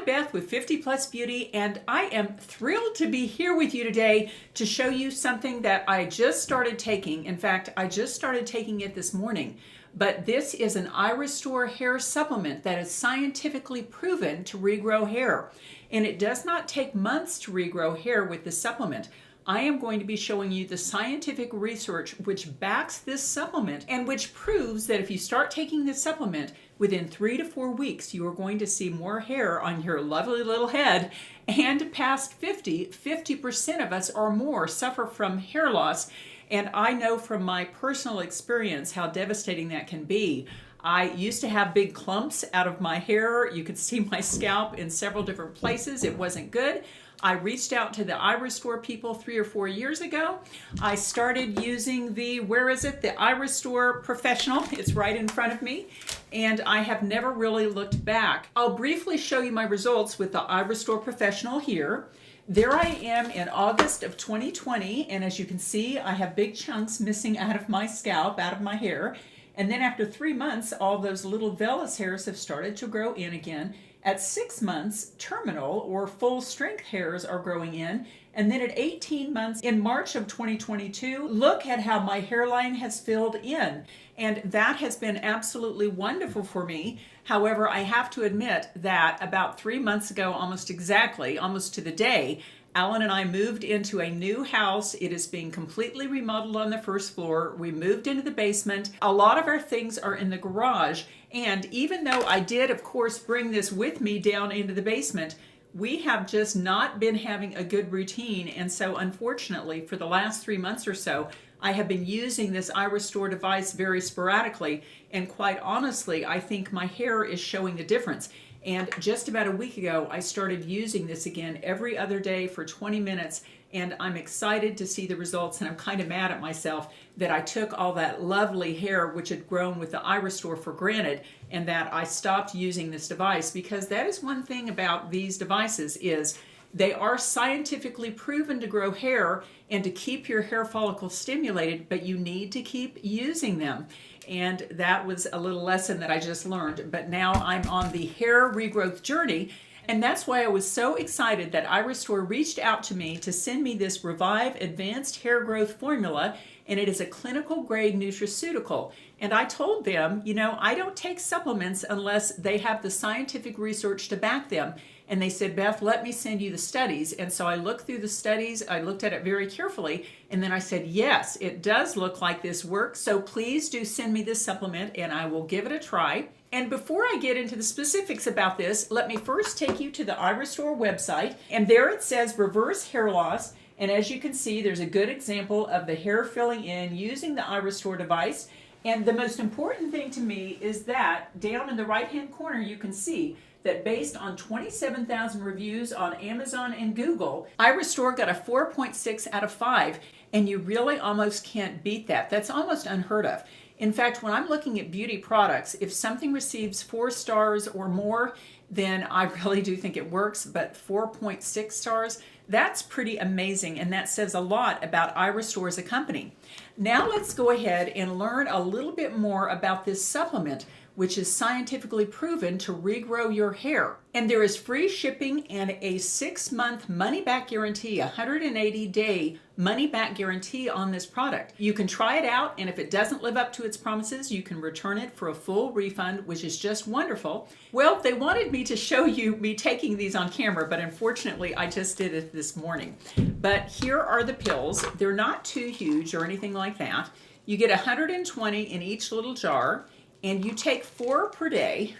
Beth with 50 Plus Beauty, and I am thrilled to be here with you today to show you something that I just started taking. In fact, I just started taking it this morning. But this is an iRESTORE hair supplement that is scientifically proven to regrow hair. And it does not take months to regrow hair with this supplement. I am going to be showing you the scientific research which backs this supplement and which proves that if you start taking this supplement, within 3 to 4 weeks, you are going to see more hair on your lovely little head. And past 50% of us or more suffer from hair loss. And I know from my personal experience how devastating that can be. I used to have big clumps out of my hair. You could see my scalp in several different places. It wasn't good. I reached out to the iRESTORE people 3 or 4 years ago. I started using the, the iRESTORE Professional. It's right in front of me. And I have never really looked back. I'll briefly show you my results with the iRESTORE Professional here. There I am in August of 2020, and as you can see, I have big chunks missing out of my scalp, out of my hair. And then after 3 months, all those little vellus hairs have started to grow in again. At 6 months, terminal or full strength hairs are growing in. And then at 18 months, in March of 2022, look at how my hairline has filled in. And that has been absolutely wonderful for me. However, I have to admit that about 3 months ago, almost exactly, almost to the day, Alan and I moved into a new house. It is being completely remodeled on the first floor. We moved into the basement. A lot of our things are in the garage. And even though I did, of course, bring this with me down into the basement, we have just not been having a good routine. And so unfortunately, for the last 3 months or so, I have been using this iRESTORE device very sporadically. And quite honestly, I think my hair is showing the difference. And just about a week ago, I started using this again every other day for 20 minutes. And I'm excited to see the results. And I'm kind of mad at myself that I took all that lovely hair which had grown with the iRESTORE for granted, and that I stopped using this device, because that is one thing about these devices is they are scientifically proven to grow hair and to keep your hair follicles stimulated, but you need to keep using them. And that was a little lesson that I just learned. But now I'm on the hair regrowth journey. And that's why I was so excited that iRESTORE reached out to me to send me this Revive Advanced Hair Growth Formula. And it is a clinical grade nutraceutical. And I told them, you know, I don't take supplements unless they have the scientific research to back them. And they said, Beth, let me send you the studies. And so I looked through the studies, I looked at it very carefully, and then I said, yes, it does look like this works. So please do send me this supplement and I will give it a try. And before I get into the specifics about this, let me first take you to the iRESTORE website. And there it says reverse hair loss. And as you can see, there's a good example of the hair filling in using the iRESTORE device. And the most important thing to me is that down in the right-hand corner, you can see that based on 27,000 reviews on Amazon and Google, iRESTORE got a 4.6 out of 5. And you really almost can't beat that. That's almost unheard of. In fact, when I'm looking at beauty products, if something receives 4 stars or more, then I really do think it works. But 4.6 stars, that's pretty amazing. And that says a lot about iRESTORE as a company. Now let's go ahead and learn a little bit more about this supplement, which is scientifically proven to regrow your hair. And there is free shipping and a 6-month money-back guarantee, 180-day money-back guarantee on this product. You can try it out, and if it doesn't live up to its promises, you can return it for a full refund, which is just wonderful. Well, they wanted me to show you me taking these on camera, but unfortunately, I just did it this morning. But here are the pills. They're not too huge or anything like that. You get 120 in each little jar. And you take 4 per day.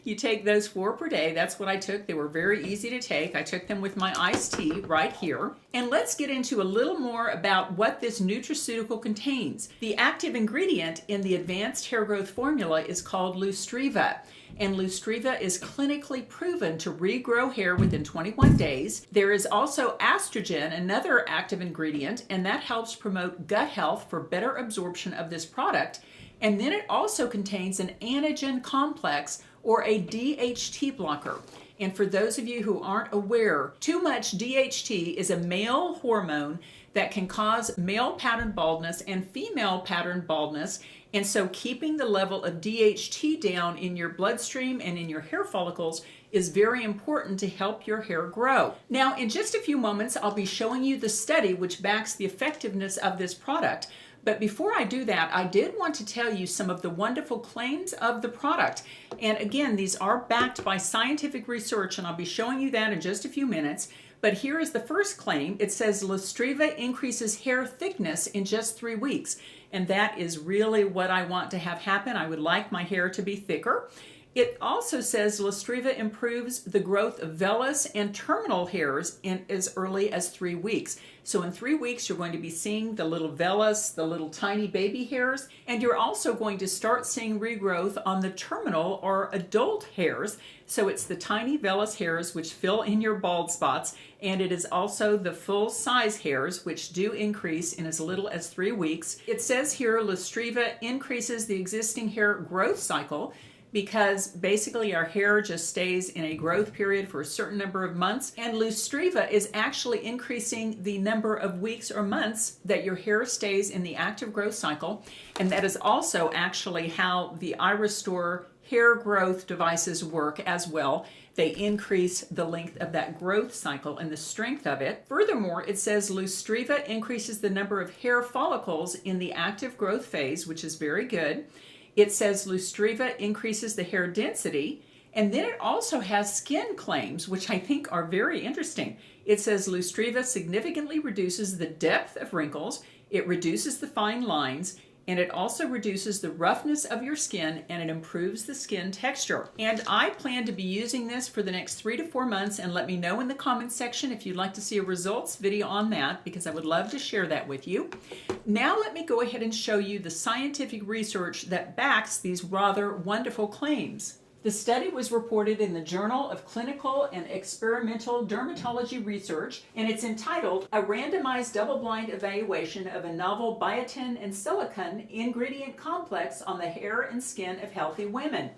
You take those 4 per day. That's what I took. They were very easy to take. I took them with my iced tea right here. And let's get into a little more about what this nutraceutical contains. The active ingredient in the Advanced Hair Growth Formula is called Lustriva. And Lustriva is clinically proven to regrow hair within 21 days. There is also estrogen, another active ingredient, and that helps promote gut health for better absorption of this product. And then it also contains an anagen complex, or a DHT blocker. And for those of you who aren't aware, too much DHT is a male hormone that can cause male pattern baldness and female pattern baldness. And so keeping the level of DHT down in your bloodstream and in your hair follicles is very important to help your hair grow. Now, in just a few moments, I'll be showing you the study which backs the effectiveness of this product. But before I do that, I did want to tell you some of the wonderful claims of the product. And again, these are backed by scientific research, and I'll be showing you that in just a few minutes. But here is the first claim. It says Lustriva increases hair thickness in just 3 weeks. And that is really what I want to have happen. I would like my hair to be thicker. It also says Lustriva improves the growth of vellus and terminal hairs in as early as 3 weeks. So in 3 weeks, you're going to be seeing the little vellus, the little tiny baby hairs, and you're also going to start seeing regrowth on the terminal or adult hairs. So it's the tiny vellus hairs which fill in your bald spots, and it is also the full size hairs which do increase in as little as 3 weeks. It says here Lustriva increases the existing hair growth cycle, because basically our hair just stays in a growth period for a certain number of months, and Lustriva is actually increasing the number of weeks or months that your hair stays in the active growth cycle, and that is also actually how the iRESTORE hair growth devices work as well. They increase the length of that growth cycle and the strength of it. Furthermore, it says Lustriva increases the number of hair follicles in the active growth phase, which is very good. It says Lustriva increases the hair density, and then it also has skin claims, which I think are very interesting. It says Lustriva significantly reduces the depth of wrinkles, it reduces the fine lines, and it also reduces the roughness of your skin, and it improves the skin texture. And I plan to be using this for the next 3 to 4 months, and let me know in the comments section if you'd like to see a results video on that, because I would love to share that with you. Now let me go ahead and show you the scientific research that backs these rather wonderful claims. The study was reported in the Journal of Clinical and Experimental Dermatology Research, and it's entitled A Randomized Double-Blind Evaluation of a Novel Biotin and Silicon Ingredient Complex on the Hair and Skin of Healthy Women.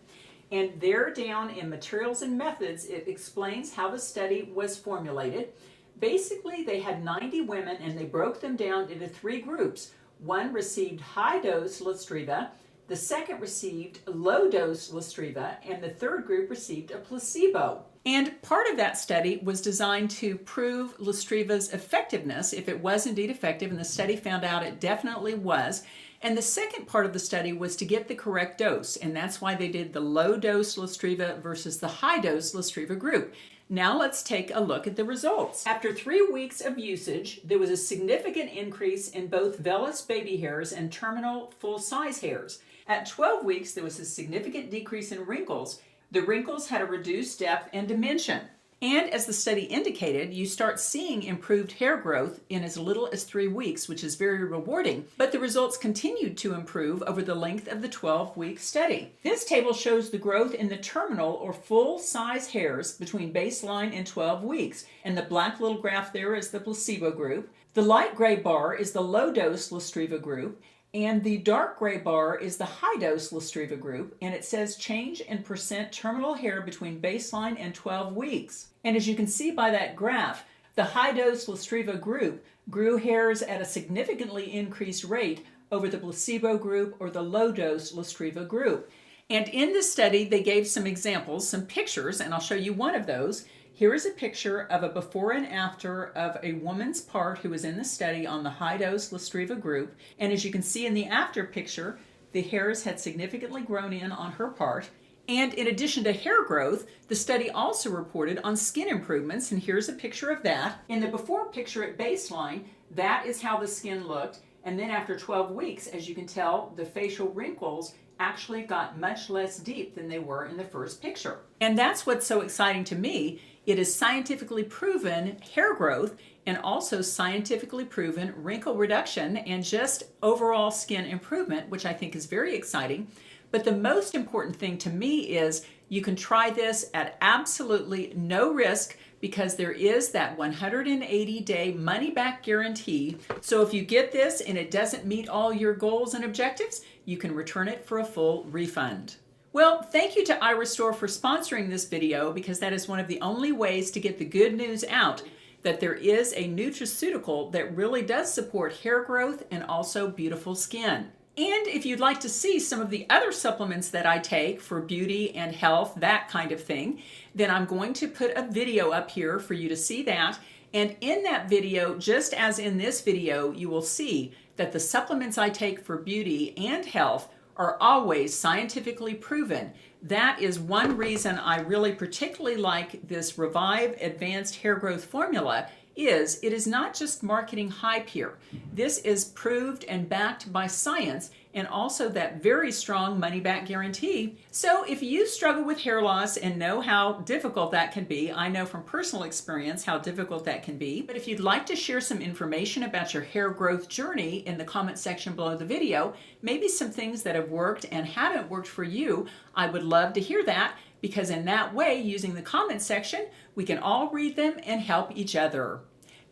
And there down in Materials and Methods, it explains how the study was formulated. Basically, they had 90 women and they broke them down into 3 groups. One received high-dose Lustriva, the second received low-dose Lustriva, and the third group received a placebo. And part of that study was designed to prove Lustriva's effectiveness, if it was indeed effective, and the study found out it definitely was. And the second part of the study was to get the correct dose, and that's why they did the low-dose Lustriva versus the high-dose Lustriva group. Now let's take a look at the results. After 3 weeks of usage, there was a significant increase in both vellus baby hairs and terminal full-size hairs. At 12 weeks, there was a significant decrease in wrinkles. The wrinkles had a reduced depth and dimension. And as the study indicated, you start seeing improved hair growth in as little as 3 weeks, which is very rewarding. But the results continued to improve over the length of the 12-week study. This table shows the growth in the terminal or full-size hairs between baseline and 12 weeks. And the black little graph there is the placebo group. The light gray bar is the low-dose Lustriva group. And the dark gray bar is the high-dose Lustriva group, and it says change in percent terminal hair between baseline and 12 weeks. And as you can see by that graph, the high-dose Lustriva group grew hairs at a significantly increased rate over the placebo group or the low-dose Lustriva group. And in this study, they gave some examples, some pictures, and I'll show you one of those. Here is a picture of a before and after of a woman's part who was in the study on the high-dose Lustriva group. And as you can see in the after picture, the hairs had significantly grown in on her part. And in addition to hair growth, the study also reported on skin improvements, and here's a picture of that. In the before picture at baseline, that is how the skin looked. And then after 12 weeks, as you can tell, the facial wrinkles actually got much less deep than they were in the first picture. And that's what's so exciting to me. It is scientifically proven hair growth and also scientifically proven wrinkle reduction and just overall skin improvement, which I think is very exciting. But the most important thing to me is you can try this at absolutely no risk, because there is that 180-day money-back guarantee. So if you get this and it doesn't meet all your goals and objectives, you can return it for a full refund. Well, thank you to iRESTORE for sponsoring this video, because that is one of the only ways to get the good news out that there is a nutraceutical that really does support hair growth and also beautiful skin. And if you'd like to see some of the other supplements that I take for beauty and health, that kind of thing, then I'm going to put a video up here for you to see that. And in that video, just as in this video, you will see that the supplements I take for beauty and health are always scientifically proven. That is one reason I really particularly like this Revive Advanced Hair Growth Formula. It is not just marketing hype here. This is proved and backed by science, and also that very strong money-back guarantee. So if you struggle with hair loss and know how difficult that can be, I know from personal experience how difficult that can be, but if you'd like to share some information about your hair growth journey in the comment section below the video, maybe some things that have worked and haven't worked for you, I would love to hear that, because in that way, using the comment section, we can all read them and help each other.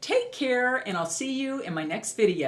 Take care, and I'll see you in my next video.